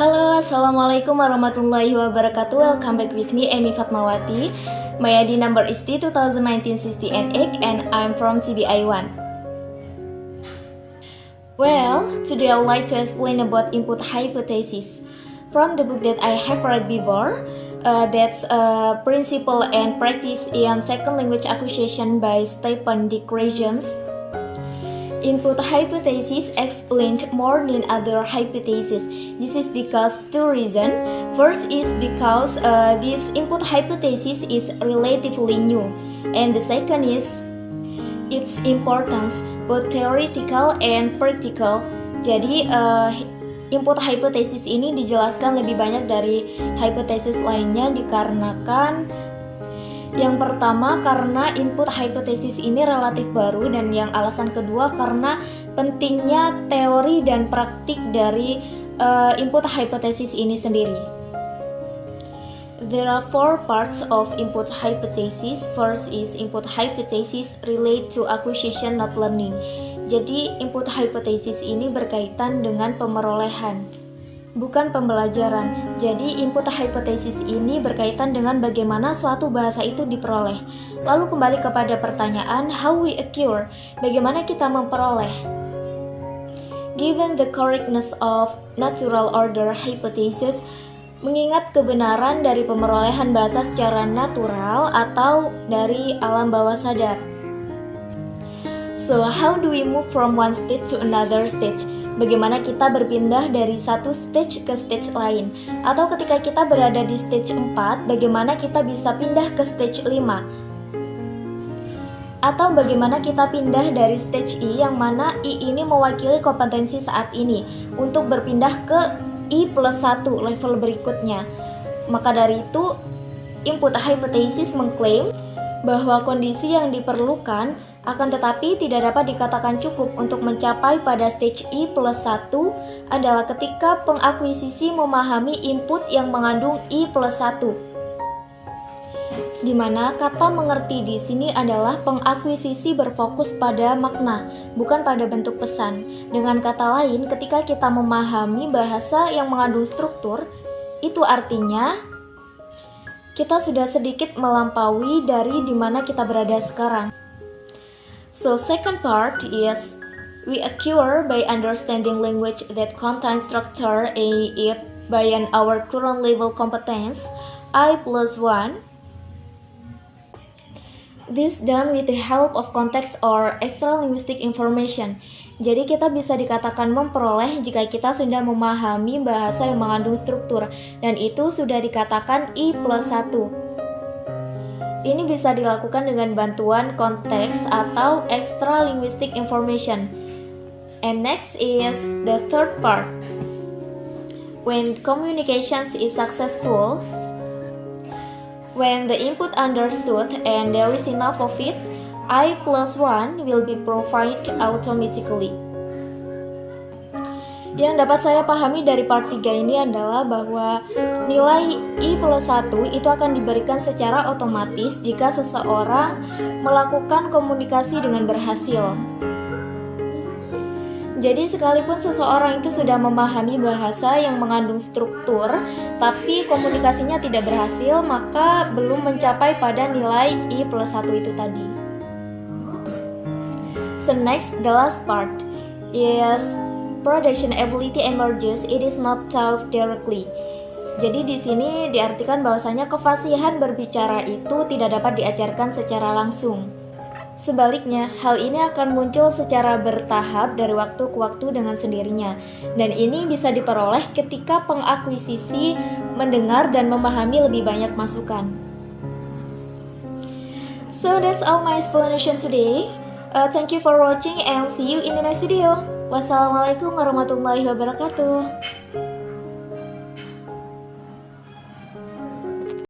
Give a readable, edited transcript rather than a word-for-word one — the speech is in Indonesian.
Halo, Assalamualaikum warahmatullahi wabarakatuh. Welcome back with me, Amy Fatmawati. My ID number is T2019-60N8 and I'm from TBI1. Well, today I would like to explain about input hypothesis. From the book that I have read before, that's Principle and Practice in Second Language Acquisition by Stephen D. Krajans. Input hypothesis explained more than other hypotheses. This is because two reasons. First is because this input hypothesis is relatively new, and the second is its importance, both theoretical and practical. Jadi input hypothesis ini dijelaskan lebih banyak dari hipotesis lainnya dikarenakan yang pertama karena input hypothesis ini relatif baru, dan yang alasan kedua karena pentingnya teori dan praktik dari input hypothesis ini sendiri. There are four parts of input hypothesis. First is input hypothesis relate to acquisition not learning. Jadi input hypothesis ini berkaitan dengan pemerolehan, bukan pembelajaran. Jadi input hypothesis ini berkaitan dengan bagaimana suatu bahasa itu diperoleh. Lalu kembali kepada pertanyaan how we acquire, bagaimana kita memperoleh. Given the correctness of natural order hypothesis, mengingat kebenaran dari pemerolehan bahasa secara natural atau dari alam bawah sadar. So how do we move from one stage to another stage? Bagaimana kita berpindah dari satu stage ke stage lain? Atau ketika kita berada di stage 4, bagaimana kita bisa pindah ke stage 5? Atau bagaimana kita pindah dari stage I yang mana I ini mewakili kompetensi saat ini untuk berpindah ke I plus 1 level berikutnya. Maka dari itu, input hypothesis mengklaim bahwa kondisi yang diperlukan akan tetapi tidak dapat dikatakan cukup untuk mencapai pada stage I plus 1 adalah ketika pengakuisisi memahami input yang mengandung I plus 1. Di mana kata mengerti di sini adalah pengakuisisi berfokus pada makna, bukan pada bentuk pesan. Dengan kata lain, ketika kita memahami bahasa yang mengandung struktur, itu artinya kita sudah sedikit melampaui dari di mana kita berada sekarang. So second part is we acquire by understanding language that contains structure it by our current level competence I plus 1. This done with the help of context or extra linguistic information. Jadi kita bisa dikatakan memperoleh jika kita sudah memahami bahasa yang mengandung struktur, dan itu sudah dikatakan I plus 1. Ini bisa dilakukan dengan bantuan konteks atau extra linguistic information. And next is the third part. When communications is successful, when the input understood and there is enough of it, I plus 1 will be provided automatically. Yang dapat saya pahami dari part 3 ini adalah bahwa nilai I plus 1 itu akan diberikan secara otomatis jika seseorang melakukan komunikasi dengan berhasil. Jadi sekalipun seseorang itu sudah memahami bahasa yang mengandung struktur, tapi komunikasinya tidak berhasil, maka belum mencapai pada nilai I plus 1 itu tadi. So next, the last part is production ability emerges, it is not taught directly. Jadi di sini diartikan bahwasanya kefasihan berbicara itu tidak dapat diajarkan secara langsung. Sebaliknya, hal ini akan muncul secara bertahap dari waktu ke waktu dengan sendirinya. Dan ini bisa diperoleh ketika pengakuisisi mendengar dan memahami lebih banyak masukan. So that's all my explanation today. Thank you for watching and see you in the next video. Wassalamualaikum warahmatullahi wabarakatuh.